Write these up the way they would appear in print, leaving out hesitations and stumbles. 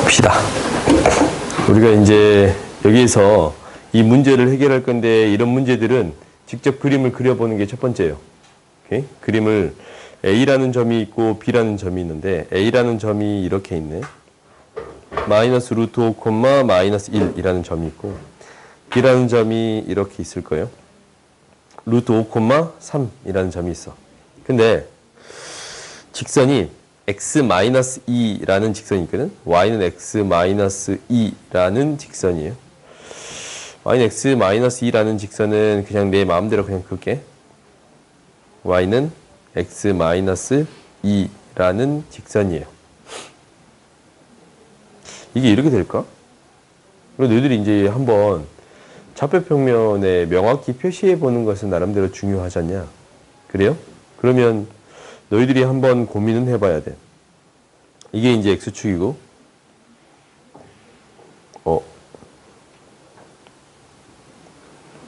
봅시다. 우리가 이제 여기에서 이 문제를 해결할 건데 이런 문제들은 직접 그림을 그려보는 게 첫 번째예요. 오케이? 그림을 A라는 점이 있고 B라는 점이 있는데 A라는 점이 이렇게 있네. 마이너스 루트 5, 마이너스 1이라는 점이 있고 B라는 점이 이렇게 있을 거예요. 루트 5, 3이라는 점이 있어. 근데 직선이 x-2라는 직선이 있거든. y는 x-2라는 직선이에요. y는 x-2라는 직선은 그냥 내 마음대로 그냥 그을게. y는 x-2라는 직선이에요. 이게 이렇게 될까? 그리고 너희들이 이제 한번 좌표평면에 명확히 표시해 보는 것은 나름대로 중요하지 않냐? 그래요? 그러면 너희들이 한번 고민은 해봐야 돼. 이게 이제 x축이고,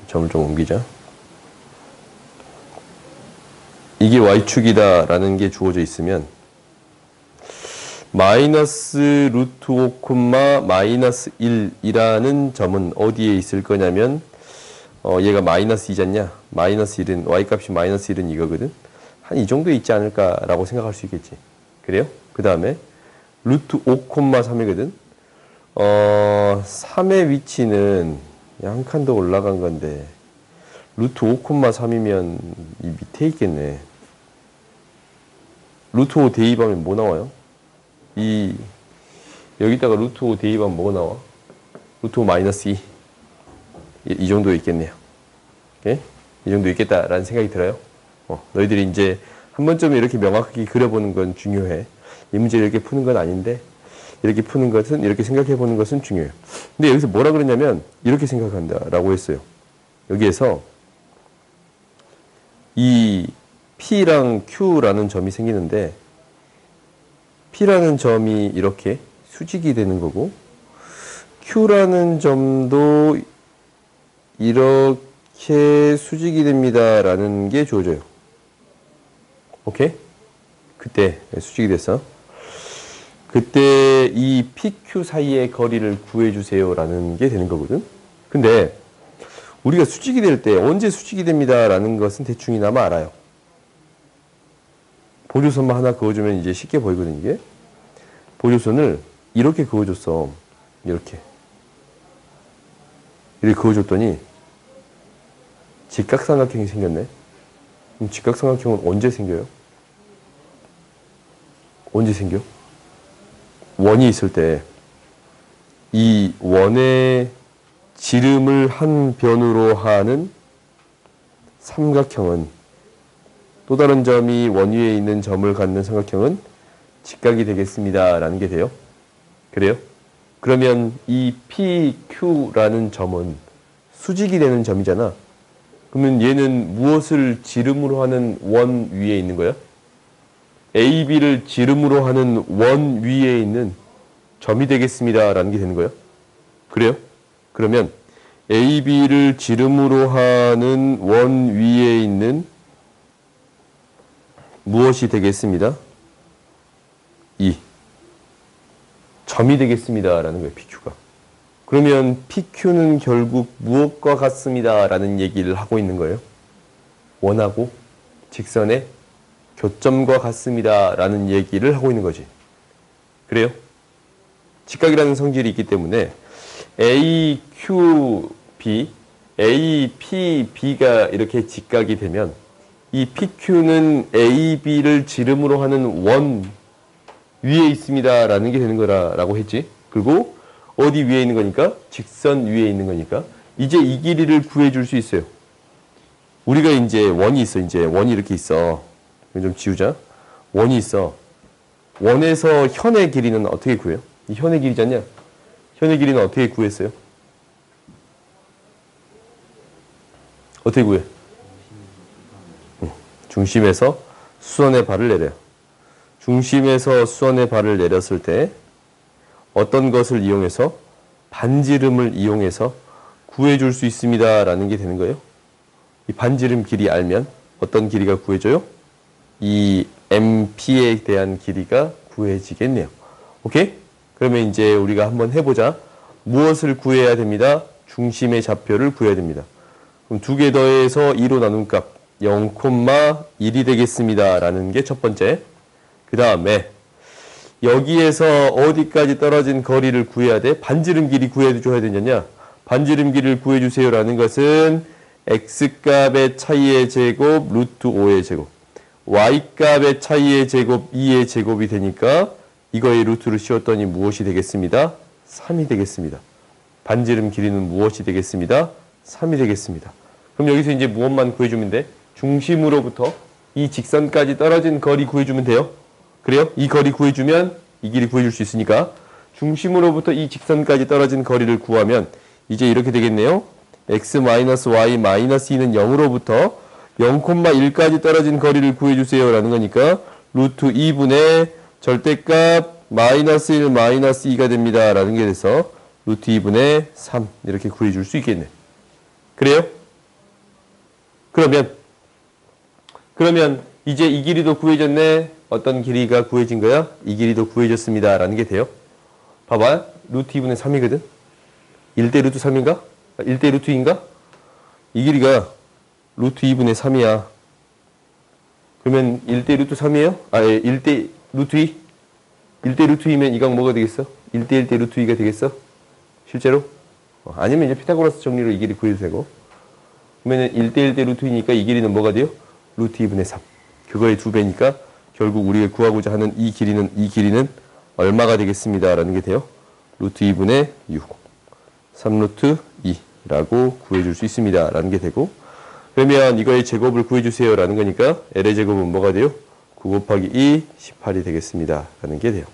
점을 좀 옮기자. 이게 y축이다라는 게 주어져 있으면, 마이너스 루트 5, 마이너스 1이라는 점은 어디에 있을 거냐면, 얘가 마이너스 2잖냐? 마이너스 1은, y값이 마이너스 1은 이거거든? 한 이 정도에 있지 않을까라고 생각할 수 있겠지. 그래요? 그 다음에 루트 5, 3이거든. 3의 위치는 한 칸 더 올라간 건데 루트 5, 3이면 이 밑에 있겠네. 루트 5 대입하면 뭐 나와요? 여기다가 루트 5 대입하면 뭐가 나와? 루트 5 마이너스 2. 이 정도에 있겠네요. 예? 이 정도 있겠다라는 생각이 들어요. 너희들이 이제 한 번쯤 이렇게 명확하게 그려보는 건 중요해. 이 문제를 이렇게 푸는 건 아닌데, 이렇게 푸는 것은, 이렇게 생각해 보는 것은 중요해요. 근데 여기서 뭐라 그러냐면, 이렇게 생각한다라고 했어요. 여기에서 이 P랑 Q라는 점이 생기는데, P라는 점이 이렇게 수직이 되는 거고, Q라는 점도 이렇게 수직이 됩니다라는 게 주어져요. 오케이? 그때 수직이 됐어. 그때 이 PQ 사이의 거리를 구해주세요 라는 게 되는 거거든. 근데 우리가 수직이 될 때 언제 수직이 됩니다 라는 것은 대충이나마 알아요. 보조선만 하나 그어주면 이제 쉽게 보이거든. 이게 보조선을 이렇게 그어줬어. 이렇게 그어줬더니 직각삼각형이 생겼네. 그럼 직각삼각형은 언제 생겨요? 언제 생겨? 원이 있을 때 이 원의 지름을 한 변으로 하는 삼각형은, 또 다른 점이 원 위에 있는 점을 갖는 삼각형은 직각이 되겠습니다 라는 게 돼요. 그래요? 그러면 이 PQ라는 점은 수직이 되는 점이잖아. 그러면 얘는 무엇을 지름으로 하는 원 위에 있는 거야? AB를 지름으로 하는 원 위에 있는 점이 되겠습니다 라는 게 되는 거예요. 그래요? 그러면 AB를 지름으로 하는 원 위에 있는 무엇이 되겠습니다? 이 점이 되겠습니다 라는 거예요. PQ가. 그러면 PQ는 결국 무엇과 같습니다 라는 얘기를 하고 있는 거예요. 원하고 직선의 교점과 같습니다 라는 얘기를 하고 있는 거지. 그래요? 직각이라는 성질이 있기 때문에 AQB, APB가 이렇게 직각이 되면 이 PQ는 AB를 지름으로 하는 원 위에 있습니다 라는 게 되는 거라고 했지. 그리고 어디 위에 있는 거니까? 직선 위에 있는 거니까 이제 이 길이를 구해줄 수 있어요. 우리가 이제 원이 있어. 이제 원이 이렇게 있어. 좀 지우자. 원이 있어. 원에서 현의 길이는 어떻게 구해요? 이 현의 길이잖냐? 현의 길이는 어떻게 구했어요? 어떻게 구해? 중심에서 수선의 발을 내려요. 중심에서 수선의 발을 내렸을 때 어떤 것을 이용해서? 반지름을 이용해서 구해줄 수 있습니다 라는 게 되는 거예요. 이 반지름 길이 알면 어떤 길이가 구해져요? 이 MP에 대한 길이가 구해지겠네요. 오케이? 그러면 이제 우리가 한번 해보자. 무엇을 구해야 됩니다? 중심의 좌표를 구해야 됩니다. 그럼 두 개 더해서 2로 나눈 값 0,1이 되겠습니다. 라는 게 첫 번째. 그 다음에 여기에서 어디까지 떨어진 거리를 구해야 돼? 반지름 길이 구해줘야 되느냐? 반지름 길이를 구해주세요. 라는 것은 x값의 차이의 제곱 루트 5의 제곱, y값의 차이의 제곱 2의 제곱이 되니까 이거의 루트를 씌웠더니 무엇이 되겠습니다? 3이 되겠습니다. 반지름 길이는 무엇이 되겠습니다? 3이 되겠습니다. 그럼 여기서 이제 무엇만 구해주면 돼? 중심으로부터 이 직선까지 떨어진 거리 구해주면 돼요. 그래요? 이 거리 구해주면 이 길이 구해줄 수 있으니까 중심으로부터 이 직선까지 떨어진 거리를 구하면 이제 이렇게 되겠네요. x-y-2는 0으로부터 0,1까지 떨어진 거리를 구해주세요. 라는 거니까 루트 2분의 절대값 마이너스 1, 마이너스 2가 됩니다. 라는 게 돼서 루트 2분의 3 이렇게 구해줄 수 있겠네. 그래요? 그러면 이제 이 길이도 구해졌네. 어떤 길이가 구해진 거야? 이 길이도 구해졌습니다. 라는 게 돼요. 봐봐. 루트 2분의 3이거든. 1대 루트 3인가? 1대 루트 2인가? 이 길이가 루트 2분의 3이야. 그러면 1대 루트 3이에요? 1대 루트 2? 1대 루트 2면 이 각 뭐가 되겠어? 1대 1대 루트 2가 되겠어? 실제로? 아니면 이제 피타고라스 정리로 이 길이 구해도 되고. 그러면 1대 1대 루트 2니까 이 길이는 뭐가 돼요? 루트 2분의 3. 그거의 2배니까 결국 우리가 구하고자 하는 이 길이는 얼마가 되겠습니다. 라는 게 돼요. 루트 2분의 6. 3루트 2라고 구해줄 수 있습니다. 라는 게 되고. 그러면 이거의 제곱을 구해주세요. 라는 거니까 L의 제곱은 뭐가 돼요? 9 곱하기 2, 18이 되겠습니다. 라는 게 돼요.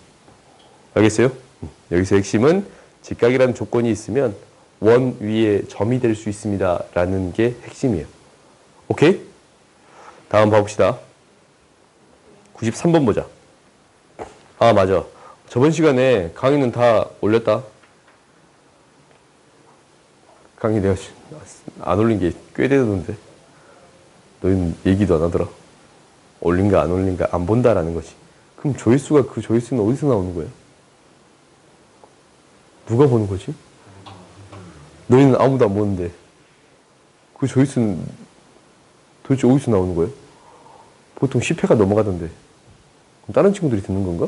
알겠어요? 여기서 핵심은 직각이라는 조건이 있으면 원 위에 점이 될 수 있습니다. 라는 게 핵심이에요. 오케이? 다음 봐봅시다. 93번 보자. 아, 맞아. 저번 시간에 강의는 다 올렸다. 강의 내가 안 올린 게 꽤 되던데. 너희는 얘기도 안 하더라. 올린가 안 올린가 안 본다라는 것이. 그럼 조회수가 그 조회수는 어디서 나오는 거야? 누가 보는 거지? 너희는 아무도 안 보는데 그 조회수는 도대체 어디서 나오는 거예요? 보통 10회가 넘어가던데. 그럼 다른 친구들이 듣는 건가?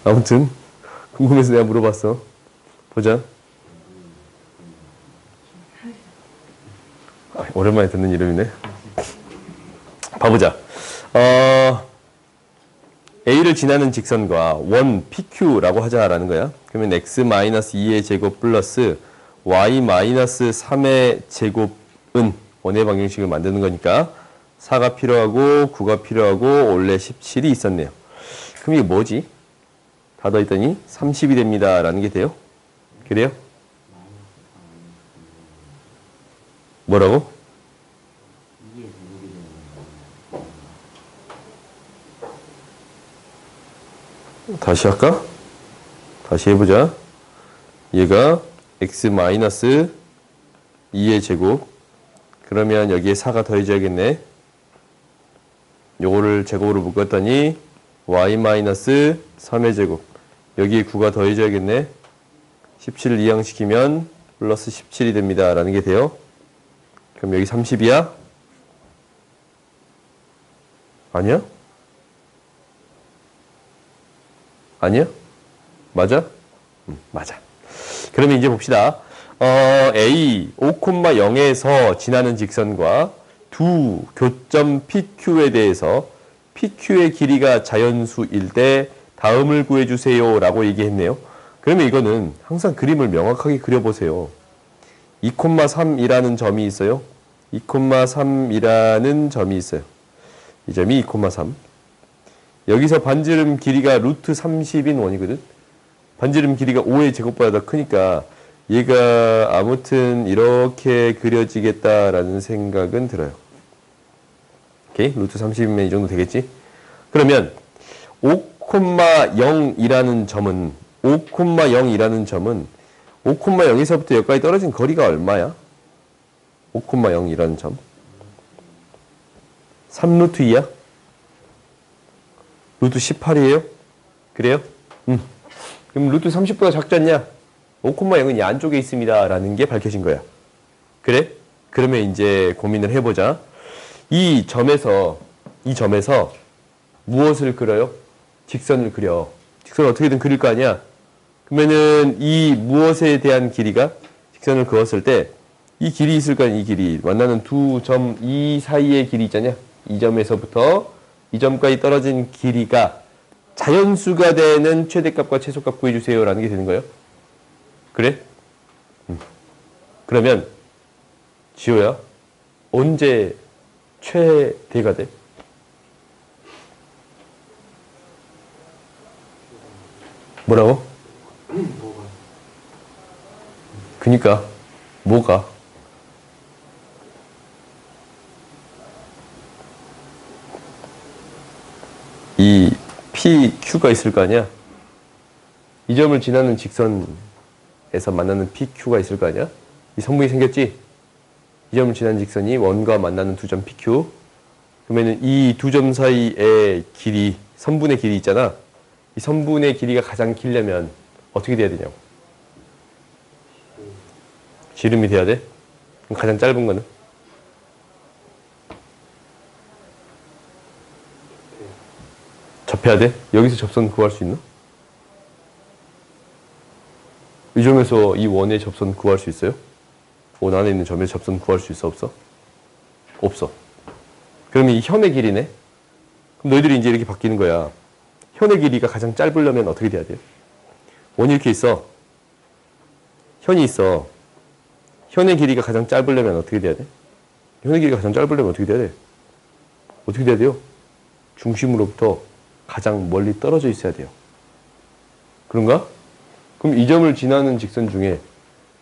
아무튼 궁금해서 내가 물어봤어. 보자. 오랜만에 듣는 이름이네. 봐보자. A를 지나는 직선과 원 PQ라고 하자라는 거야. 그러면 x-2의 제곱 플러스 y-3의 제곱은 원의 방정식을 만드는 거니까 4가 필요하고 9가 필요하고 원래 17이 있었네요. 그럼 이게 뭐지? 다 더했더니 30이 됩니다. 라는 게 돼요. 그래요? 뭐라고? 다시 할까? 다시 해보자. 얘가 x-2의 제곱. 그러면 여기에 4가 더해져야겠네. 요거를 제곱으로 묶었더니 y-3의 제곱. 여기에 9가 더해져야겠네. 17을 이항시키면 플러스 17이 됩니다. 라는 게 돼요. 그럼 여기 30이야? 아니야? 아니야? 맞아? 맞아. 그러면 이제 봅시다. A 5,0에서 지나는 직선과 두 교점 PQ에 대해서 PQ의 길이가 자연수일 때 다음을 구해주세요 라고 얘기했네요. 그러면 이거는 항상 그림을 명확하게 그려보세요. 2,3이라는 점이 있어요. 2,3이라는 점이 있어요. 이 점이 2,3. 여기서 반지름 길이가 루트 30인 원이거든. 반지름 길이가 5의 제곱보다 더 크니까 얘가 아무튼 이렇게 그려지겠다라는 생각은 들어요. 오케이? 루트 30이면 이 정도 되겠지? 그러면 5,0이라는 점은 5,0에서부터 여기까지 떨어진 거리가 얼마야? 5,0이라는 점. 3루트 2야? 루트 18이에요? 그래요? 그럼 루트 30보다 작지 않냐? 5,0이 이 안쪽에 있습니다. 라는 게 밝혀진 거야. 그래? 그러면 이제 고민을 해보자. 이 점에서 무엇을 그려요? 직선을 그려. 직선을 어떻게든 그릴 거 아니야? 그러면은 이 무엇에 대한 길이가 직선을 그었을 때 이 길이 있을 거 아니야? 이 길이. 만나는 두 점 이 사이의 길이 있잖냐? 이 점에서부터 이 점까지 떨어진 길이가 자연수가 되는 최대값과 최소값 구해주세요. 라는 게 되는 거예요. 그래? 그러면 지호야, 언제 최대가 돼? 뭐라고? 그니까 뭐가? 이 PQ가 있을 거 아니야? 이 점을 지나는 직선에서 만나는 PQ가 있을 거 아니야? 이 선분이 생겼지? 이 점을 지나는 직선이 원과 만나는 두 점 PQ. 그러면은 이 두 점 사이의 길이, 선분의 길이 있잖아. 이 선분의 길이가 가장 길려면 어떻게 돼야 되냐고. 지름이 돼야 돼? 그럼 가장 짧은 거는? 접해야 돼? 여기서 접선 구할 수 있나? 이 점에서 이 원의 접선 구할 수 있어요? 원 안에 있는 점에서 접선 구할 수 있어? 없어? 없어. 그러면 이 현의 길이네? 그럼 너희들이 이제 이렇게 바뀌는 거야. 현의 길이가 가장 짧으려면 어떻게 돼야 돼요? 원이 이렇게 있어. 현이 있어. 현의 길이가 가장 짧으려면 어떻게 돼야 돼? 현의 길이가 가장 짧으려면 어떻게 돼야 돼? 어떻게 돼야 돼요? 중심으로부터 가장 멀리 떨어져 있어야 돼요. 그런가? 그럼 이 점을 지나는 직선 중에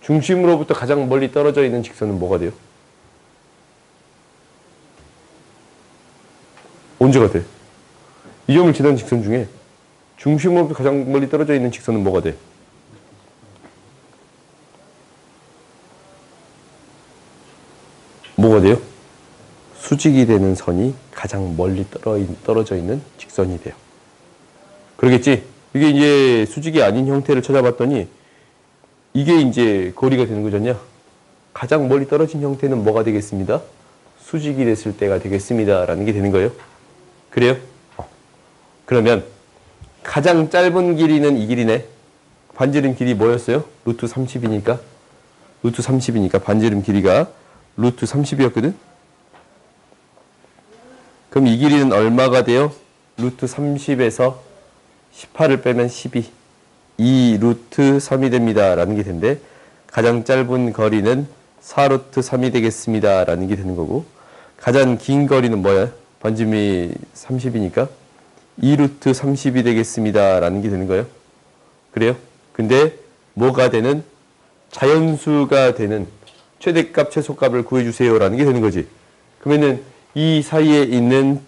중심으로부터 가장 멀리 떨어져 있는 직선은 뭐가 돼요? 언제가 돼? 이 점을 지나는 직선 중에 중심으로부터 가장 멀리 떨어져 있는 직선은 뭐가 돼? 뭐가 돼요? 수직이 되는 선이 가장 멀리 떨어져 있는 직선이 돼요. 그러겠지? 이게 이제 수직이 아닌 형태를 찾아봤더니 이게 이제 거리가 되는 거잖냐? 가장 멀리 떨어진 형태는 뭐가 되겠습니다? 수직이 됐을 때가 되겠습니다. 라는 게 되는 거예요. 그래요? 그러면 가장 짧은 길이는 이 길이네. 반지름 길이 뭐였어요? 루트 30이니까. 루트 30이니까 반지름 길이가 루트 30이었거든? 그럼 이 길이는 얼마가 돼요? 루트 30에서 18을 빼면 12. 2 루트 3이 됩니다. 라는 게 된대. 가장 짧은 거리는 4 루트 3이 되겠습니다. 라는 게 되는 거고. 가장 긴 거리는 뭐야? 반지름이 30이니까 2 루트 30이 되겠습니다. 라는 게 되는 거예요. 그래요? 근데 뭐가 되는? 자연수가 되는 최대값, 최소값을 구해주세요. 라는 게 되는 거지. 그러면은 이 사이에 있는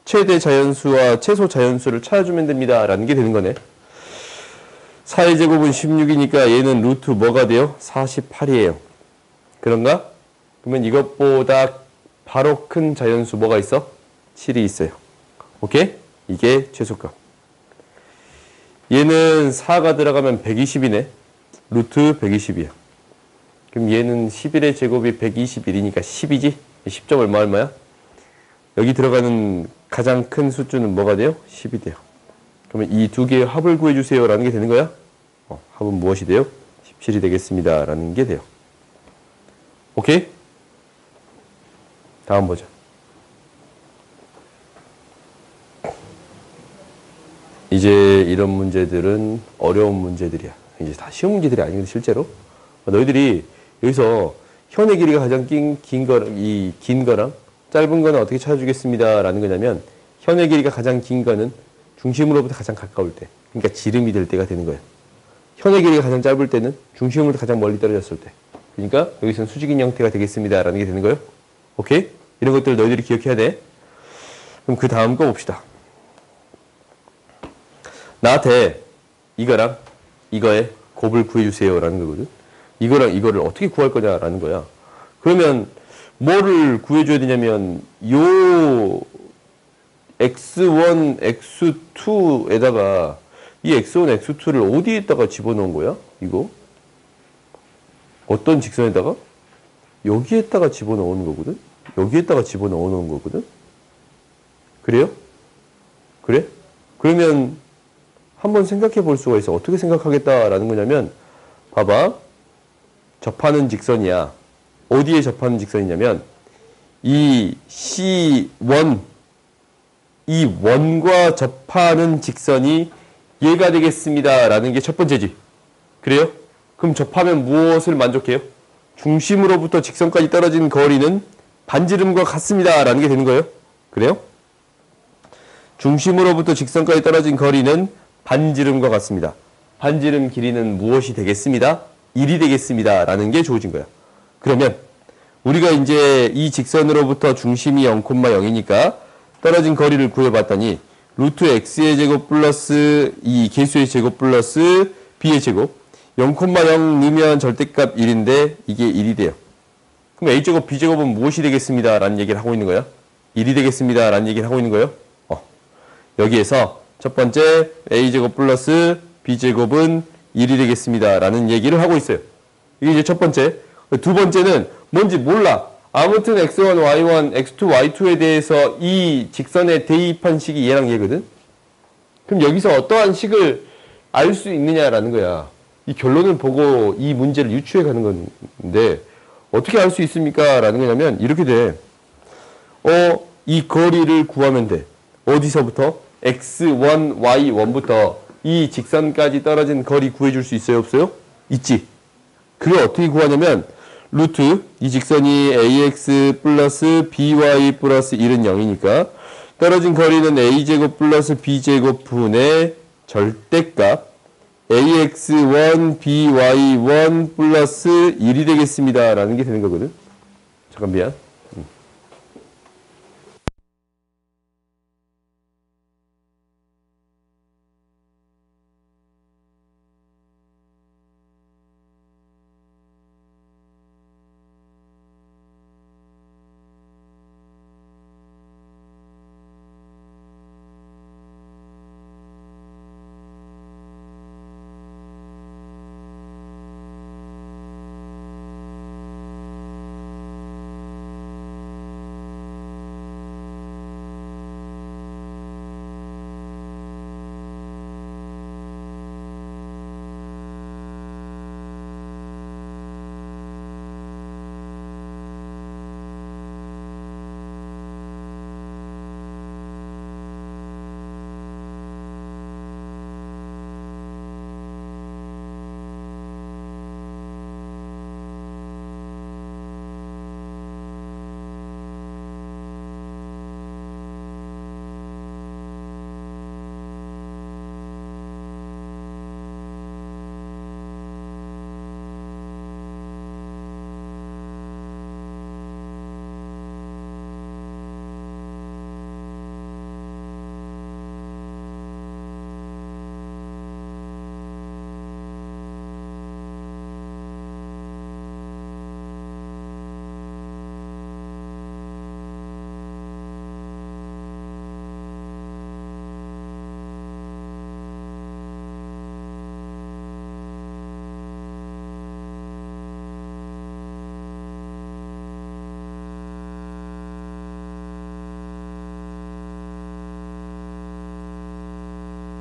최대 자연수와 최소 자연수를 찾아주면 됩니다. 라는 게 되는 거네. 4의 제곱은 16이니까 얘는 루트 뭐가 돼요? 48이에요. 그런가? 그러면 이것보다 바로 큰 자연수 뭐가 있어? 7이 있어요. 오케이? 이게 최소값. 얘는 4가 들어가면 120이네. 루트 120이야. 그럼 얘는 11의 제곱이 121이니까 10이지? 10점 얼마야? 여기 들어가는 가장 큰 숫자는 뭐가 돼요? 10이 돼요. 그러면 이 두 개의 합을 구해주세요. 라는 게 되는 거야? 합은 무엇이 돼요? 17이 되겠습니다. 라는 게 돼요. 오케이? 다음 보자. 이제 이런 문제들은 어려운 문제들이야. 이제 다 쉬운 문제들이 아니거든, 실제로. 너희들이 여기서 현의 길이가 가장 긴 거랑 짧은 거는 어떻게 찾아주겠습니다. 라는 거냐면, 현의 길이가 가장 긴 거는 중심으로부터 가장 가까울 때, 그러니까 지름이 될 때가 되는 거예요. 현의 길이가 가장 짧을 때는 중심으로부터 가장 멀리 떨어졌을 때. 그러니까 여기서는 수직인 형태가 되겠습니다. 라는 게 되는 거예요. 오케이? 이런 것들 너희들이 기억해야 돼. 그럼 그 다음 거 봅시다. 나한테 이거랑 이거의 곱을 구해주세요. 라는 거거든. 이거랑 이거를 어떻게 구할 거냐라는 거야. 그러면 뭐를 구해줘야 되냐면 x1, x2에다가 이 x1, x2를 어디에다가 집어넣은 거야? 이거? 어떤 직선에다가? 여기에다가 집어넣는 거거든? 여기에다가 집어넣는 거거든? 그래요? 그래? 그러면 한번 생각해 볼 수가 있어. 어떻게 생각하겠다라는 거냐면, 봐봐. 접하는 직선이야. 어디에 접하는 직선이냐면, 이 C1, 이 원과 접하는 직선이 얘가 되겠습니다. 라는 게 첫 번째지. 그래요? 그럼 접하면 무엇을 만족해요? 중심으로부터 직선까지 떨어진 거리는 반지름과 같습니다. 라는 게 되는 거예요. 그래요? 중심으로부터 직선까지 떨어진 거리는 반지름과 같습니다. 반지름 길이는 무엇이 되겠습니다? 1이 되겠습니다. 라는 게 주어진 거야. 그러면 우리가 이제 이 직선으로부터 중심이 0,0이니까 떨어진 거리를 구해봤더니 루트 x의 제곱 플러스 이 개수의 제곱 플러스 b의 제곱 0,0 넣으면 절대값 1인데 이게 1이 돼요. 그럼 a제곱 b제곱은 무엇이 되겠습니다. 라는 얘기를 하고 있는 거야. 1이 되겠습니다. 라는 얘기를 하고 있는 거예요. 여기에서 첫 번째 a제곱 플러스 b제곱은 1이 되겠습니다. 라는 얘기를 하고 있어요. 이게 이제 첫 번째. 두 번째는 뭔지 몰라. 아무튼 x1, y1, x2, y2에 대해서 이 직선에 대입한 식이 얘랑 얘거든. 그럼 여기서 어떠한 식을 알 수 있느냐라는 거야. 이 결론을 보고 이 문제를 유추해 가는 건데 어떻게 알 수 있습니까? 라는 거냐면 이렇게 돼. 이 거리를 구하면 돼. 어디서부터? x1, y1부터 이 직선까지 떨어진 거리 구해줄 수 있어요? 없어요? 있지. 그걸 어떻게 구하냐면 루트 이 직선이 ax 플러스 by 플러스 1은 0이니까 떨어진 거리는 a제곱 플러스 b제곱 분의 절대값 ax1 by1 플러스 1이 되겠습니다. 라는 게 되는 거거든. 잠깐 미안.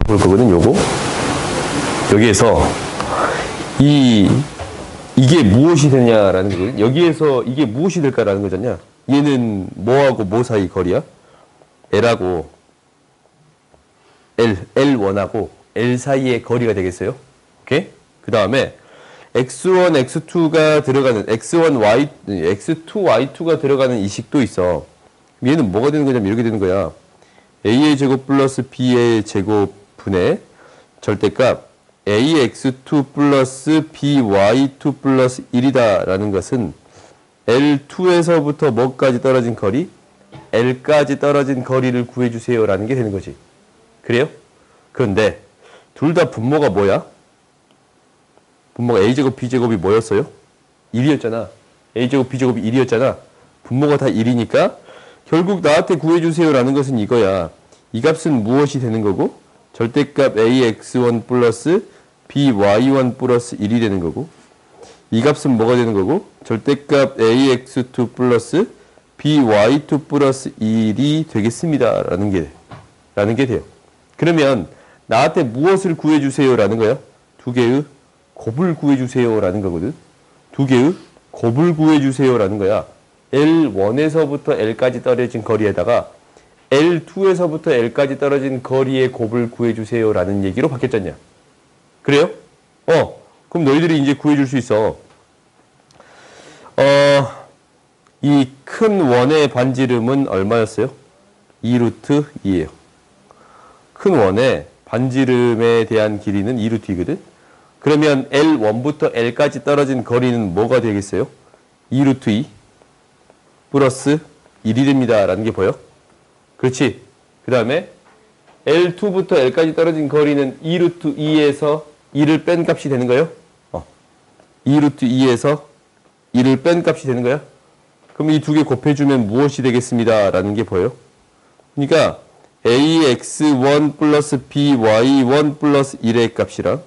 볼 거거든, 요거. 여기에서 이게 무엇이 되냐라는 거거든. 여기에서 이게 무엇이 될까라는 거잖냐. 얘는 뭐하고 뭐 사이 거리야? L하고 L1하고 L 사이의 거리가 되겠어요. 오케이? 그 다음에 X1, X2가 들어가는 X1, X2, Y2가 들어가는 이 식도 있어. 얘는 뭐가 되는 거냐면 이렇게 되는 거야. A의 제곱 플러스 B의 제곱 분의 절대값 AX2 플러스 BY2 플러스 1이다 라는 것은 L2에서부터 뭐까지 떨어진 거리? L까지 떨어진 거리를 구해주세요 라는 게 되는 거지. 그래요? 그런데 둘 다 분모가 뭐야? 분모가 A제곱 B제곱이 뭐였어요? 1이었잖아. A제곱 B제곱이 1이었잖아. 분모가 다 1이니까 결국 나한테 구해주세요 라는 것은 이거야. 이 값은 무엇이 되는 거고? 절대값 ax1 플러스 by1 플러스 1이 되는 거고, 이 값은 뭐가 되는 거고? 절대값 ax2 플러스 by2 플러스 1이 되겠습니다. 라는 게 돼요. 그러면 나한테 무엇을 구해주세요? 라는 거야. 두 개의 곱을 구해주세요. 라는 거거든. 두 개의 곱을 구해주세요. 라는 거야. L1에서부터 L까지 떨어진 거리에다가 L2에서부터 L까지 떨어진 거리의 곱을 구해주세요. 라는 얘기로 바뀌었잖냐. 그래요? 그럼 너희들이 이제 구해줄 수 있어. 이 큰 원의 반지름은 얼마였어요? 2루트 2예요. 큰 원의 반지름에 대한 길이는 2루트 2거든. 그러면 L1부터 L까지 떨어진 거리는 뭐가 되겠어요? 2루트 2 플러스 1이 됩니다. 라는 게 보여? 그렇지. 그 다음에 L2부터 L까지 떨어진 거리는 2루트 2에서 2를 뺀 값이 되는 거예요? 2루트 2에서 1을 뺀 값이 되는 거야? 그럼 이 두 개 곱해주면 무엇이 되겠습니다. 라는 게 보여요? 그러니까 ax1 플러스 by1 플러스 1의 값이랑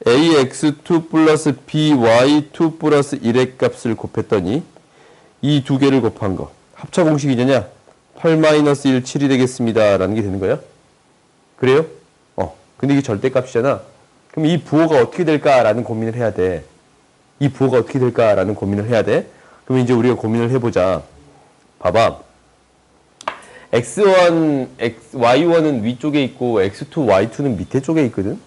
ax2 플러스 by2 플러스 1의 값을 곱했더니 이 두 개를 곱한 거 합차 공식이냐? 8-1, 7이 되겠습니다. 라는 게 되는 거야? 그래요? 근데 이게 절대값이잖아. 그럼 이 부호가 어떻게 될까라는 고민을 해야 돼. 이 부호가 어떻게 될까라는 고민을 해야 돼. 그럼 이제 우리가 고민을 해보자. 봐봐. x1, y1은 위쪽에 있고 x2, y2는 밑에 쪽에 있거든.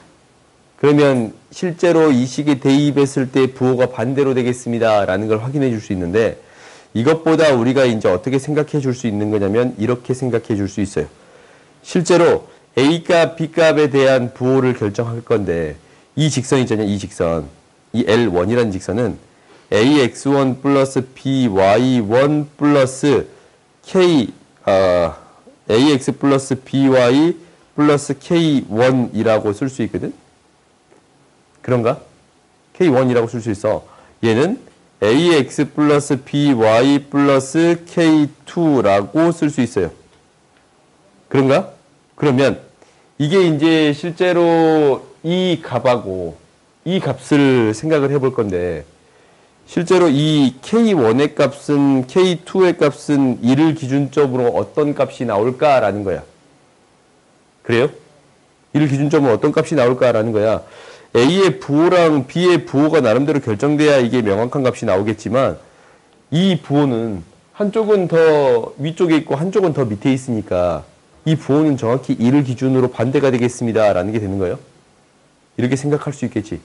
그러면 실제로 이 식에 대입했을 때 부호가 반대로 되겠습니다. 라는 걸 확인해 줄 수 있는데, 이것보다 우리가 이제 어떻게 생각해 줄 수 있는 거냐면 이렇게 생각해 줄 수 있어요. 실제로 A값, B값에 대한 부호를 결정할 건데 이 직선 있잖아요. 이 직선. 이 L1이라는 직선은 AX1 플러스 BY1 플러스 AX 플러스 BY 플러스 K1이라고 쓸 수 있거든. 그런가? K1이라고 쓸 수 있어. 얘는 AX 플러스 BY 플러스 K2라고 쓸 수 있어요. 그런가? 그러면 이게 이제 실제로 이 값하고 이 값을 생각을 해볼 건데, 실제로 이 K1의 값은 K2의 값은 1을 기준점으로 어떤 값이 나올까라는 거야. 그래요? 1을 기준점으로 어떤 값이 나올까라는 거야. A의 부호랑 B의 부호가 나름대로 결정돼야 이게 명확한 값이 나오겠지만, 이 부호는 한쪽은 더 위쪽에 있고 한쪽은 더 밑에 있으니까 이 부호는 정확히 1을 기준으로 반대가 되겠습니다. 라는 게 되는 거예요. 이렇게 생각할 수 있겠지.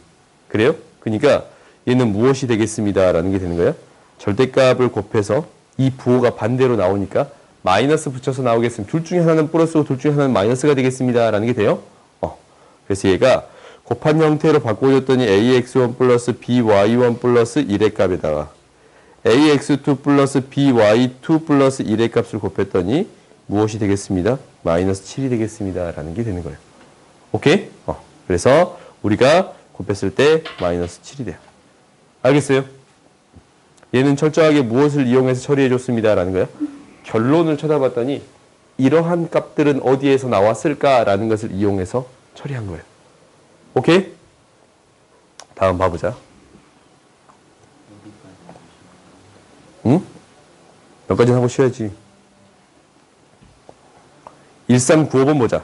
그래요? 그러니까 얘는 무엇이 되겠습니다. 라는 게 되는 거야. 절대값을 곱해서 이 부호가 반대로 나오니까 마이너스 붙여서 나오겠습니다. 둘 중에 하나는 플러스고 둘 중에 하나는 마이너스가 되겠습니다. 라는 게 돼요. 그래서 얘가 곱한 형태로 바꿔줬더니 ax1 플러스 by1 플러스 1의 값에다가 ax2 플러스 by2 플러스 1의 값을 곱했더니 무엇이 되겠습니다? 마이너스 7이 되겠습니다. 라는 게 되는 거예요. 오케이? 그래서 우리가 곱했을 때 마이너스 7이 돼요. 알겠어요? 얘는 철저하게 무엇을 이용해서 처리해 줬습니다. 라는 거예요. 결론을 쳐다봤더니 이러한 값들은 어디에서 나왔을까라는 것을 이용해서 처리한 거예요. 오케이? 다음 봐보자. 응? 몇 가지 하고 쉬어야지. 1395번 보자.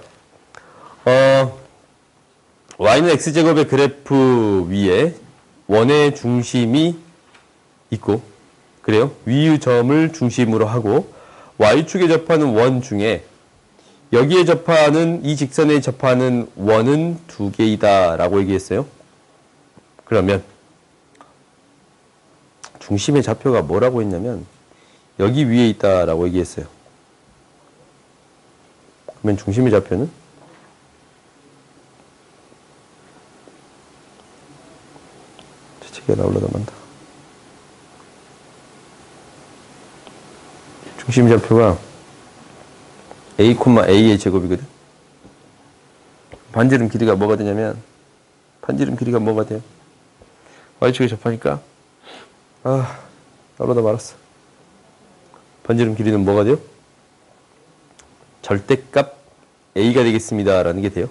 y는 x제곱의 그래프 위에 원의 중심이 있고, 그래요? 위의 점을 중심으로 하고 y축에 접하는 원 중에 여기에 접하는 이 직선에 접하는 원은 두 개이다 라고 얘기했어요. 그러면 중심의 좌표가 뭐라고 했냐면 여기 위에 있다 라고 얘기했어요. 그러면 중심의 좌표는 채찍이 나올라다 만다. 중심의 좌표가 a, a의 제곱이거든. 반지름 길이가 뭐가 되냐면, 반지름 길이가 뭐가 돼요? y축에 접하니까 나오다 말았어. 반지름 길이는 뭐가 돼요? 절대값 a가 되겠습니다. 라는 게 돼요.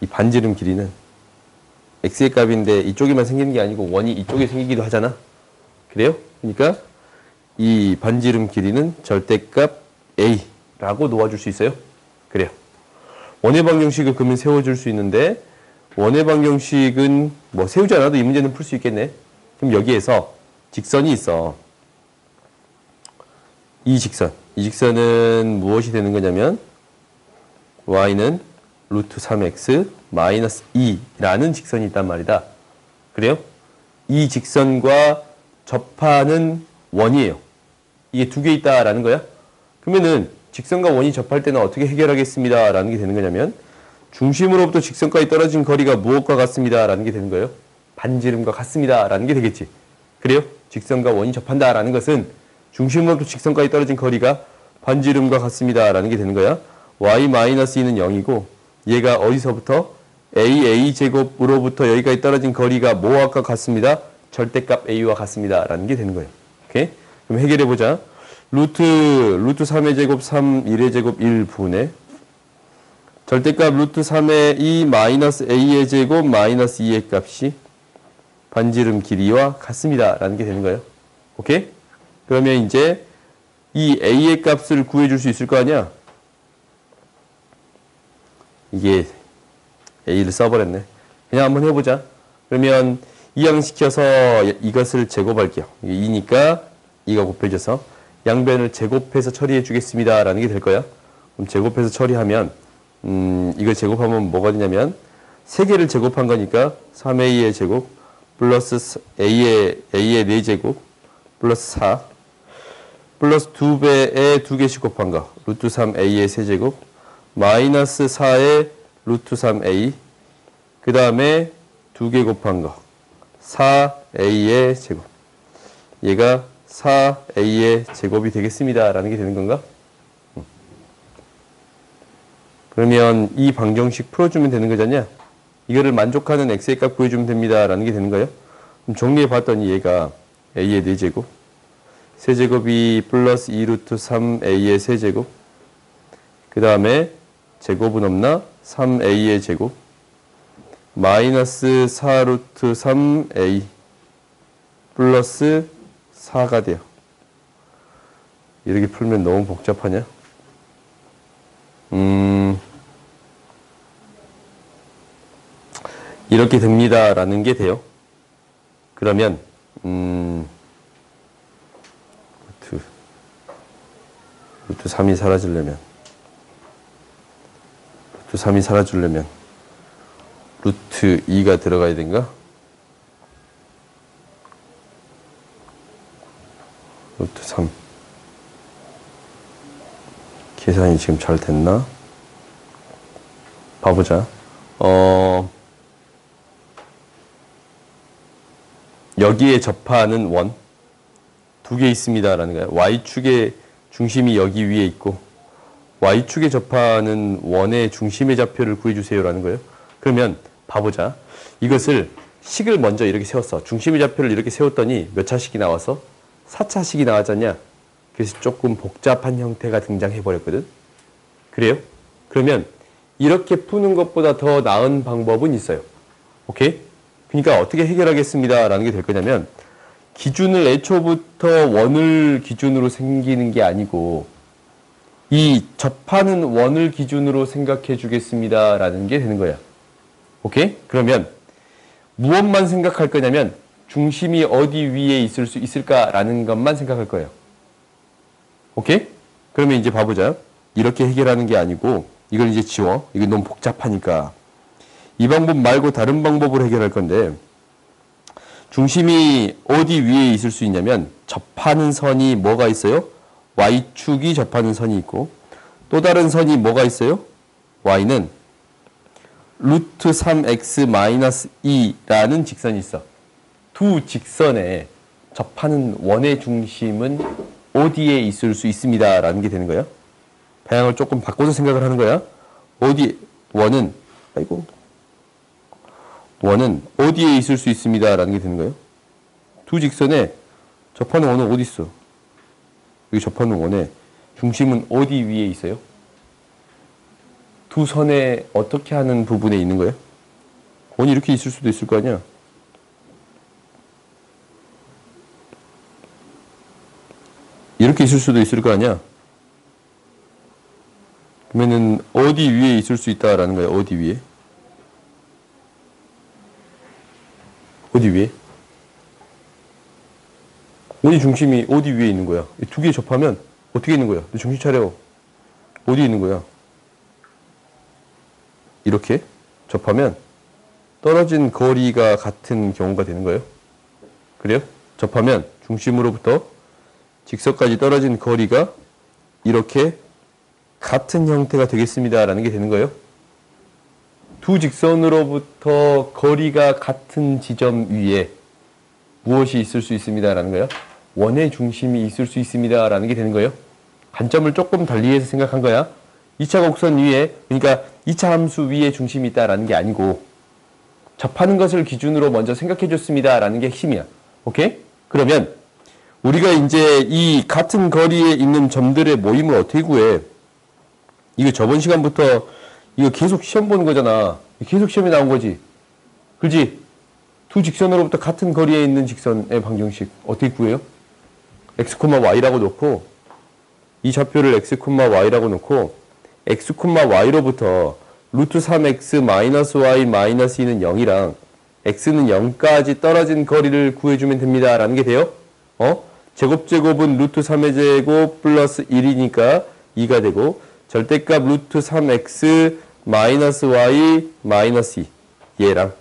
이 반지름 길이는 x의 값인데 이쪽에만 생기는 게 아니고 원이 이쪽에 생기기도 하잖아. 그래요? 그러니까 이 반지름 길이는 절대값 a라고 놓아줄 수 있어요. 그래요. 원의 방정식을 그러면 세워줄 수 있는데 원의 방정식은 뭐 세우지 않아도 이 문제는 풀 수 있겠네. 그럼 여기에서 직선이 있어. 이 직선은 무엇이 되는 거냐면 y는 루트 3x 마이너스 2라는 직선이 있단 말이다. 그래요? 이 직선과 접하는 원이에요. 이게 두 개 있다라는 거야. 그러면은 직선과 원이 접할 때는 어떻게 해결하겠습니다. 라는 게 되는 거냐면 중심으로부터 직선까지 떨어진 거리가 무엇과 같습니다. 라는 게 되는 거예요. 반지름과 같습니다. 라는 게 되겠지. 그래요? 직선과 원이 접한다. 라는 것은 중심으로부터 직선까지 떨어진 거리가 반지름과 같습니다. 라는 게 되는 거야. y-2는 0이고 얘가 어디서부터? a제곱으로부터 여기까지 떨어진 거리가 뭐와 같습니다. 절대값 a와 같습니다. 라는 게 되는 거예요. 오케이? 그럼 해결해보자. 루트 3의 제곱 3, 1의 제곱 1분의 절대값 루트 3의 2 마이너스 a의 제곱 마이너스 2의 값이 반지름 길이와 같습니다. 라는 게 되는 거예요. 오케이? 그러면 이제 이 a의 값을 구해줄 수 있을 거 아니야? 이게 a를 써버렸네. 그냥 한번 해보자. 그러면 이항시켜서 이것을 제곱할게요. 이게 2니까 2가 곱해져서 양변을 제곱해서 처리해 주겠습니다. 라는 게 될 거야. 그럼 제곱해서 처리하면 이걸 제곱하면 뭐가 되냐면 3개를 제곱한 거니까 3a의 제곱 플러스 a의 4제곱 플러스 4 플러스 2배에 2개씩 곱한 거 루트 3a의 세제곱 마이너스 4의 루트 3a 그 다음에 2개 곱한 거 4a의 제곱 얘가 4a의 제곱이 되겠습니다. 라는 게 되는 건가? 그러면 이 방정식 풀어주면 되는 거잖냐? 이거를 만족하는 x의 값 구해주면 됩니다. 라는 게 되는 거예요. 그럼 정리해 봤더니 얘가 a의 4제곱 세제곱이 플러스 2루트 3a의 세제곱 그 다음에 제곱은 없나? 3a의 제곱 마이너스 4루트 3a 플러스 4가 돼요. 이렇게 풀면 너무 복잡하냐? 이렇게 됩니다. 라는 게 돼요. 그러면 루트 3이 사라지려면 루트 2가 들어가야 된가? 루트 3 계산이 지금 잘 됐나? 봐보자. 여기에 접하는 원 2개 있습니다. 라는 거야. Y축의 중심이 여기 위에 있고 Y축에 접하는 원의 중심의 좌표를 구해주세요. 라는 거예요. 그러면 봐보자. 이것을 식을 먼저 이렇게 세웠어. 중심의 좌표를 이렇게 세웠더니 몇 차식이 나와서 4차식이 나왔잖냐. 그래서 조금 복잡한 형태가 등장해버렸거든. 그래요? 그러면 이렇게 푸는 것보다 더 나은 방법은 있어요. 오케이? 그러니까 어떻게 해결하겠습니다. 라는 게 될 거냐면 기준을 애초부터 원을 기준으로 생기는 게 아니고 이 접하는 원을 기준으로 생각해 주겠습니다. 라는 게 되는 거야. 오케이? 그러면 무엇만 생각할 거냐면 중심이 어디 위에 있을 수 있을까라는 것만 생각할 거예요. 오케이? 그러면 이제 봐보자. 이렇게 해결하는 게 아니고 이걸 이제 지워. 이게 너무 복잡하니까. 이 방법 말고 다른 방법으로 해결할 건데 중심이 어디 위에 있을 수 있냐면 접하는 선이 뭐가 있어요? Y축이 접하는 선이 있고 또 다른 선이 뭐가 있어요? Y는 루트 3x 마이너스 2라는 직선이 있어. 두 직선에 접하는 원의 중심은 어디에 있을 수 있습니다. 라는 게 되는 거야. 방향을 조금 바꿔서 생각을 하는 거야. 원은 어디에 있을 수 있습니다. 라는 게 되는 거예요. 두 직선에 접하는 원은 어디 있어? 여기 접하는 원에 중심은 어디 위에 있어요? 두 선에 어떻게 하는 부분에 있는 거예요? 원이 이렇게 있을 수도 있을 거 아니야? 이렇게 있을 수도 있을 거 아니야? 그러면은 어디 위에 있을 수 있다라는 거야? 어디 위에? 어디 위에? 원이 중심이 어디 위에 있는 거야? 두 개 접하면 어떻게 있는 거야? 너 정신 차려. 어디 있는 거야? 이렇게 접하면 떨어진 거리가 같은 경우가 되는 거예요. 그래요? 접하면 중심으로부터 직선까지 떨어진 거리가 이렇게 같은 형태가 되겠습니다라는 게 되는 거예요. 두 직선으로부터 거리가 같은 지점 위에 무엇이 있을 수 있습니다라는 거예요. 원의 중심이 있을 수 있습니다라는 게 되는 거예요. 관점을 조금 달리해서 생각한 거야. 2차 곡선 위에, 그러니까 2차 함수 위에 중심이 있다라는 게 아니고 접하는 것을 기준으로 먼저 생각해 줬습니다라는 게 핵심이야. 오케이? 그러면 우리가 이제 이 같은 거리에 있는 점들의 모임을 어떻게 구해? 이거 저번 시간부터 이거 계속 시험 보는 거잖아. 계속 시험에 나온 거지. 그렇지? 두 직선으로부터 같은 거리에 있는 직선의 방정식 어떻게 구해요? x, y라고 놓고 이 좌표를 x, y라고 놓고 x, y로부터 루트 3x 마이너스 y 마이너스 2는 0이랑 x는 0까지 떨어진 거리를 구해주면 됩니다. 라는 게 돼요. 제곱제곱은 루트 3의 제곱 플러스 1이니까 2가 되고 절대값 루트 3x 마이너스 y 마이너스 2 얘랑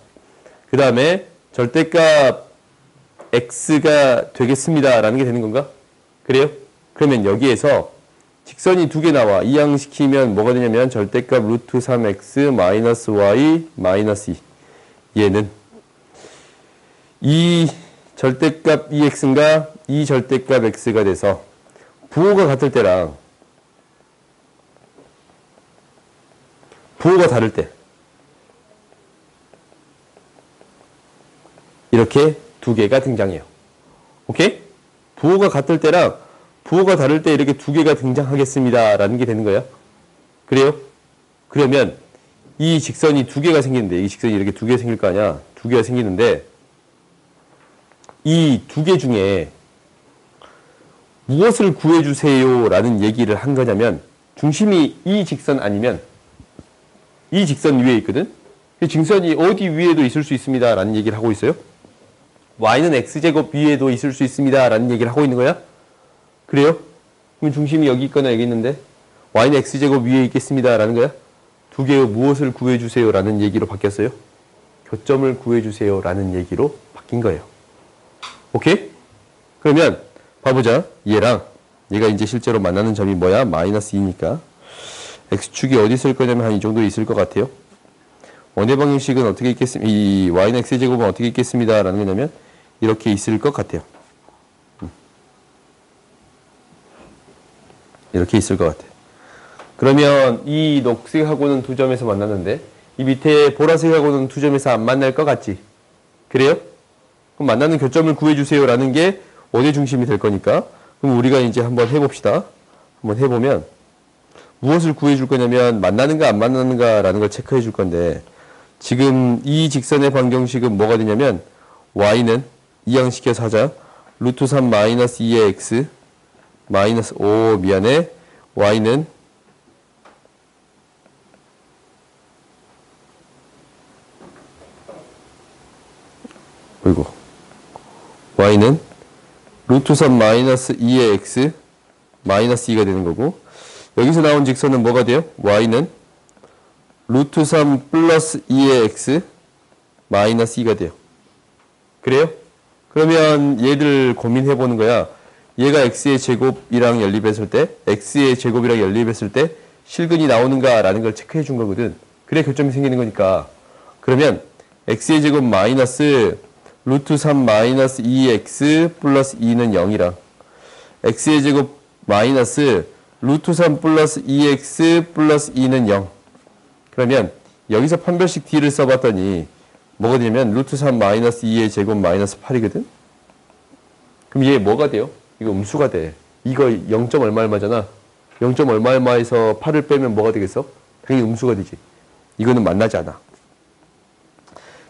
그 다음에 절대값 x가 되겠습니다. 라는 게 되는 건가? 그래요? 그러면 여기에서 직선이 두 개 나와. 이항시키면 뭐가 되냐면 절대값 루트 3x 마이너스 y 마이너스 2 얘는 이 절대값 2x인가 이 절대값 x가 돼서 부호가 같을 때랑 부호가 다를 때 이렇게 두 개가 등장해요. 오케이? 부호가 같을 때랑 부호가 다를 때 이렇게 두 개가 등장하겠습니다. 라는 게 되는 거예요. 그래요? 그러면 이 직선이 두 개가 생기는데 이 직선이 이렇게 두 개 생길 거 아니야. 두 개가 생기는데 이 두 개 중에 무엇을 구해주세요 라는 얘기를 한 거냐면 중심이 이 직선 아니면 이 직선 위에 있거든. 직선이 어디 위에도 있을 수 있습니다 라는 얘기를 하고 있어요. y는 x제곱 위에도 있을 수 있습니다 라는 얘기를 하고 있는 거야. 그래요? 그럼 중심이 여기 있거나 여기 있는데 y는 x제곱 위에 있겠습니다 라는 거야. 두 개의 무엇을 구해주세요 라는 얘기로 바뀌었어요. 교점을 구해주세요 라는 얘기로 바뀐 거예요. 오케이? 그러면 봐보자. 얘랑 얘가 이제 실제로 만나는 점이 뭐야? 마이너스 2니까 x축이 어디 있을 거냐면 한 이 정도 있을 것 같아요. 원의 방정식은 어떻게 있겠습니까? 이 y는 x제곱은 어떻게 있겠습니다 라는 거냐면 이렇게 있을 것 같아요. 이렇게 있을 것 같아요. 그러면 이 녹색하고는 두 점에서 만났는데 이 밑에 보라색하고는 두 점에서 안 만날 것 같지? 그래요? 그럼 만나는 교점을 구해주세요 라는 게 원의 중심이 될 거니까 그럼 우리가 이제 한번 해봅시다. 한번 해보면 무엇을 구해줄 거냐면 만나는가 안 만나는가 라는 걸 체크해 줄 건데 지금 이 직선의 방정식은 뭐가 되냐면 y는 이항시켜서 하자. 루트 3 마이너스 2의 x 마이너스 5 미안해. y는 y는 루트 3 마이너스 2의 x 마이너스 2가 되는 거고 여기서 나온 직선은 뭐가 돼요? y는 루트 3 플러스 2의 x 마이너스 2가 돼요. 그래요? 그러면 얘들 고민해 보는 거야. 얘가 x의 제곱이랑 연립했을 때 x의 제곱이랑 연립했을 때 실근이 나오는가 라는 걸 체크해 준 거거든. 그래 교점이 생기는 거니까. 그러면 x의 제곱 마이너스 루트 3 마이너스 2x 플러스 2는 0이랑 x의 제곱 마이너스 루트 3 플러스 2x 플러스 2는 0. 그러면 여기서 판별식 d를 써봤더니 뭐가 되냐면 루트 3 마이너스 2의 제곱 마이너스 8이거든. 그럼 얘 뭐가 돼요? 이거 음수가 돼. 이거 0점 얼마 얼마잖아. 0. 얼마 얼마에서 8을 빼면 뭐가 되겠어? 당연히 음수가 되지. 이거는 만나지 않아.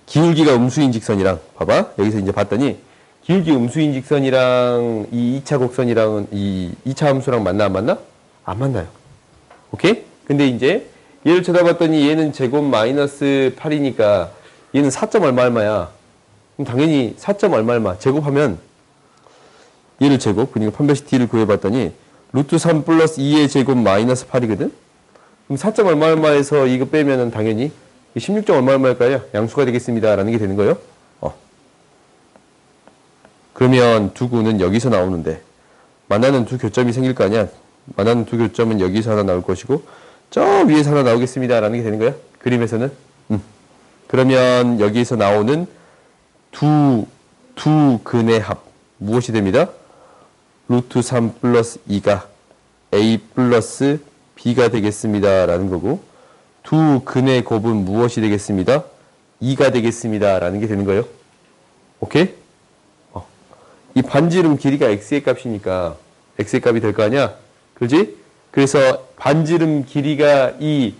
기울기가 음수인 직선이랑, 봐봐. 여기서 이제 봤더니, 기울기 음수인 직선이랑 이 2차 곡선이랑은 이 2차 함수랑 만나, 안 만나? 안 만나요. 오케이? 근데 이제 얘를 쳐다봤더니 얘는 제곱 마이너스 8이니까 얘는 4. 얼마 얼마야. 그럼 당연히 4. 얼마 얼마. 제곱하면 얘를 제곱, 그러니까 판별식 t를 구해봤더니 루트 3 플러스 2의 제곱 마이너스 8이거든? 그럼 4. 얼마 얼마에서 이거 빼면은 당연히 16. 얼마 얼마일까요? 양수가 되겠습니다. 라는 게 되는 거예요. 그러면 두 구는 여기서 나오는데 만나는 두 교점이 생길 거 아니야? 만나는 두 교점은 여기서 하나 나올 것이고 저 위에서 하나 나오겠습니다. 라는 게 되는 거야. 그림에서는. 그러면 여기에서 나오는 두 근의 합 무엇이 됩니다? 루트 3 플러스 2가 a 플러스 b가 되겠습니다. 라는 거고 두 근의 곱은 무엇이 되겠습니다? 2가 되겠습니다. 라는 게 되는 거예요. 오케이? 이 반지름 길이가 x의 값이니까 x의 값이 될 거 아니야? 그렇지? 그래서 반지름 길이가 이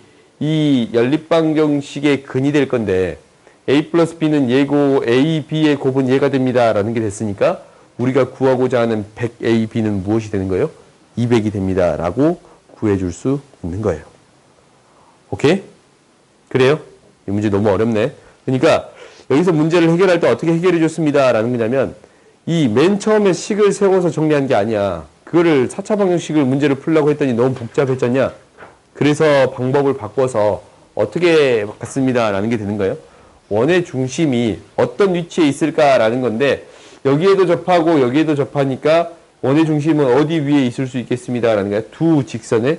연립방정식의 근이 될 건데 a 플러스 b는 얘고 a, b의 곱은 얘가 됩니다. 라는 게 됐으니까 우리가 구하고자 하는 100a, b는 무엇이 되는 거예요? 200이 됩니다. 라고 구해줄 수 있는 거예요. 오케이? 그래요? 이 문제 너무 어렵네. 그러니까 여기서 문제를 해결할 때 어떻게 해결해 줬습니다. 라는 거냐면 이 맨 처음에 식을 세워서 정리한 게 아니야. 그거를 4차 방정식을 문제를 풀려고 했더니 너무 복잡했잖냐. 그래서 방법을 바꿔서 어떻게 바꿨습니다. 라는 게 되는 거예요. 원의 중심이 어떤 위치에 있을까라는 건데 여기에도 접하고 여기에도 접하니까 원의 중심은 어디 위에 있을 수 있겠습니다. 라는 거예요. 두 직선의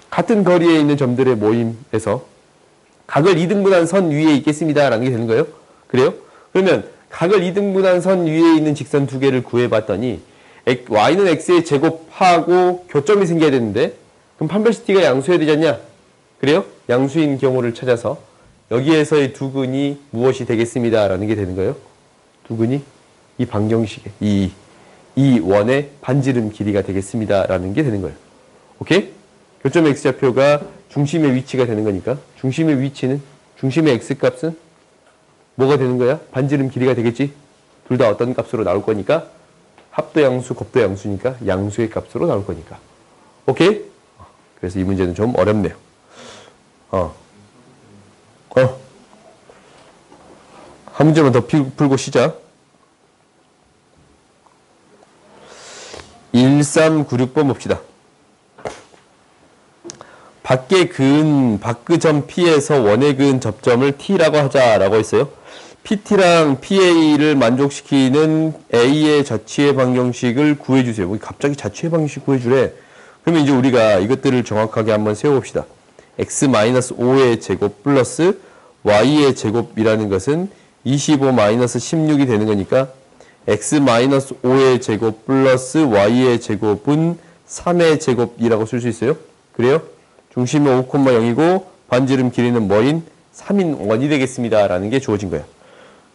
같은 거리에 있는 점들의 모임에서 각을 2등분한 선 위에 있겠습니다. 라는 게 되는 거예요. 그래요? 그러면 각을 2등분한 선 위에 있는 직선 두 개를 구해봤더니 y는 x의 제곱하고 교점이 생겨야 되는데 그럼 판별식 t가 양수여야 되지 않냐? 그래요? 양수인 경우를 찾아서 여기에서의 두 근이 무엇이 되겠습니다. 라는 게 되는 거예요. 두 근이 이 방정식의 이 원의 반지름 길이가 되겠습니다. 라는 게 되는 거예요. 오케이? 교점 x좌표가 중심의 위치가 되는 거니까 중심의 위치는 중심의 x값은 뭐가 되는 거야? 반지름 길이가 되겠지? 둘 다 어떤 값으로 나올 거니까 합도 양수, 곱도 양수니까 양수의 값으로 나올 거니까. 오케이? 그래서 이 문제는 좀 어렵네요. 한 문제만 더 풀고 시작. 1396번 봅시다. 밖의 점 P에서 원의 근 접점을 T라고 하자라고 했어요. PT랑 PA를 만족시키는 A의 자취의 방정식을 구해주세요. 갑자기 자취의 방정식 구해주래. 그러면 이제 우리가 이것들을 정확하게 한번 세워봅시다. x-5의 제곱 플러스 y의 제곱이라는 것은 25-16이 되는 거니까 x-5의 제곱 플러스 y의 제곱은 3의 제곱이라고 쓸 수 있어요. 그래요? 중심은 5,0이고 반지름 길이는 뭐인? 3인 원이 되겠습니다. 라는 게 주어진 거야.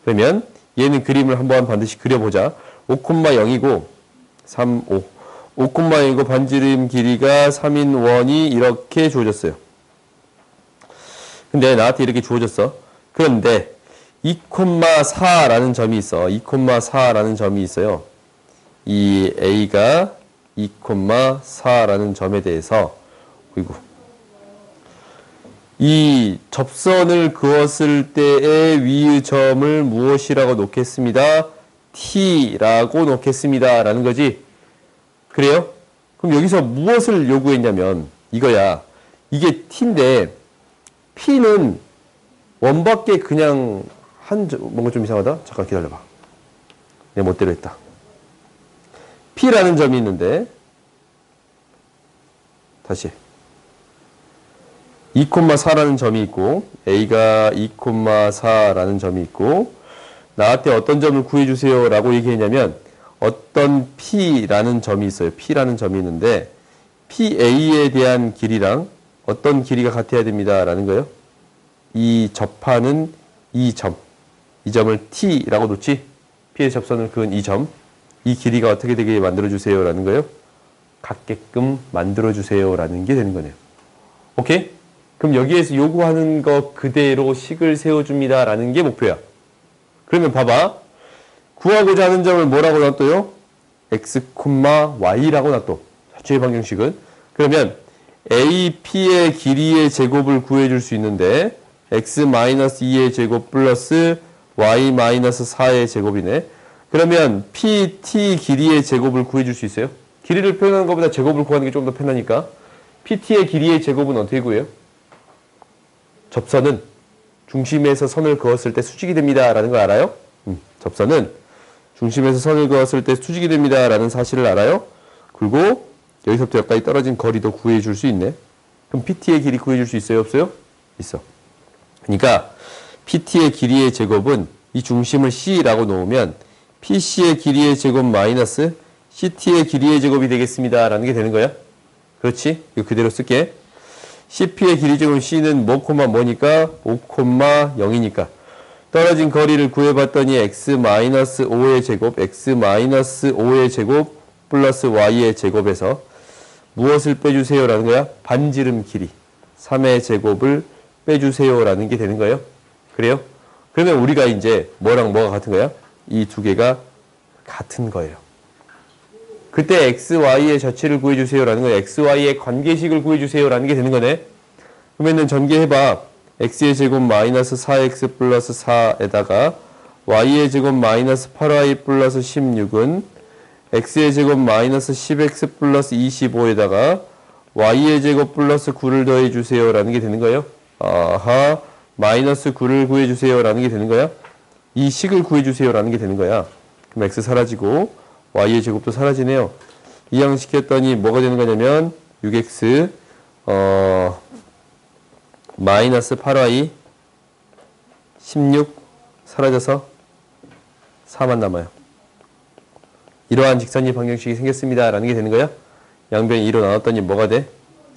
그러면 얘는 그림을 한번 반드시 그려보자. 5,0이고 3, 5. 5,0이고 반지름 길이가 3인 원이 이렇게 주어졌어요. 근데 나한테 이렇게 주어졌어. 그런데 2,4라는 점이 있어. 2,4라는 점이 있어요. 이 A가 2,4라는 점에 대해서 그리고 이 접선을 그었을 때의 위의 점을 무엇이라고 놓겠습니다? T라고 놓겠습니다. 라는 거지. 그래요? 그럼 여기서 무엇을 요구했냐면 이거야. 이게 T인데 P는 원밖에 그냥 뭔가 좀 이상하다? 잠깐 기다려봐. 내 멋대로 했다. P라는 점이 있는데 다시 2,4라는 점이 있고 A가 2,4라는 점이 있고 나한테 어떤 점을 구해주세요 라고 얘기했냐면 어떤 P라는 점이 있어요. P라는 점이 있는데 PA에 대한 길이랑 어떤 길이가 같아야 됩니다 라는 거예요. 이 접하는 이 점을 T라고 놓지. P의 접선을 그은 이 점, 이 길이가 어떻게 되게 만들어주세요 라는 거예요. 같게끔 만들어주세요라는 게 되는 거네요. 오케이? 그럼 여기에서 요구하는 거 그대로 식을 세워줍니다라는 게 목표야. 그러면 봐봐. 구하고자 하는 점을 뭐라고 놔둬요? x, y라고 놔둬. 자체의 방정식은. 그러면 AP의 길이의 제곱을 구해줄 수 있는데 x-2의 제곱 플러스 y-4의 제곱이네. 그러면 PT 길이의 제곱을 구해줄 수 있어요? 길이를 표현하는 것보다 제곱을 구하는 게 좀 더 편하니까 PT의 길이의 제곱은 어떻게 구해요? 접선은 중심에서 선을 그었을 때 수직이 됩니다 라는 걸 알아요? 접선은 중심에서 선을 그었을 때 수직이 됩니다 라는 사실을 알아요? 그리고 여기서부터 여기까지 떨어진 거리도 구해줄 수 있네. 그럼 PT의 길이 구해줄 수 있어요? 없어요? 있어. 그러니까 PT의 길이의 제곱은 이 중심을 C라고 놓으면 PC의 길이의 제곱 마이너스 CT의 길이의 제곱이 되겠습니다 라는 게 되는 거야. 그렇지? 이거 그대로 쓸게. CP의 길이 제곱 C는 뭐니까 5,0이니까 떨어진 거리를 구해봤더니 x-5의 제곱 x-5의 제곱 플러스 y의 제곱에서 무엇을 빼주세요 라는 거야? 반지름 길이 3의 제곱을 빼주세요 라는 게 되는 거예요. 그래요? 그러면 우리가 이제 뭐랑 뭐가 같은 거야? 이 두 개가 같은 거예요. 그때 xy의 자체를 구해주세요 라는 거야. xy의 관계식을 구해주세요 라는 게 되는 거네. 그러면은 전개해봐. x의 제곱 마이너스 4x 플러스 4에다가 y의 제곱 마이너스 8y 플러스 16은 x의 제곱 마이너스 10x 플러스 25에다가 y의 제곱 플러스 9를 더해주세요 라는 게 되는 거예요. 아하, 마이너스 9를 구해주세요 라는 게 되는 거야. 이 식을 구해주세요 라는 게 되는 거야. 그럼 x 사라지고 y의 제곱도 사라지네요. 이항시켰더니 뭐가 되는 거냐면 6x 마이너스 8y 16 사라져서 4만 남아요. 이러한 직선의 방정식이 생겼습니다 라는 게 되는 거야. 양변이 2로 나눴더니 뭐가 돼?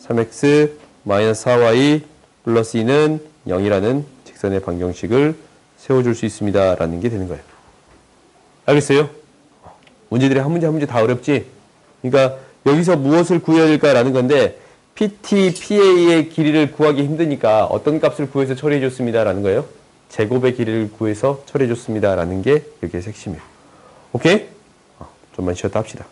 3x 마이너스 4y 플러스 2는 0이라는 직선의 방정식을 세워줄 수 있습니다 라는 게 되는 거예요. 알겠어요? 문제들이 한 문제 한 문제 다 어렵지? 그러니까 여기서 무엇을 구해야 될까라는 건데 PT, PA의 길이를 구하기 힘드니까 어떤 값을 구해서 처리해 줬습니다 라는 거예요. 제곱의 길이를 구해서 처리해 줬습니다 라는 게 여기의 핵심이에요. 오케이? 좀만 쉬었다 합시다.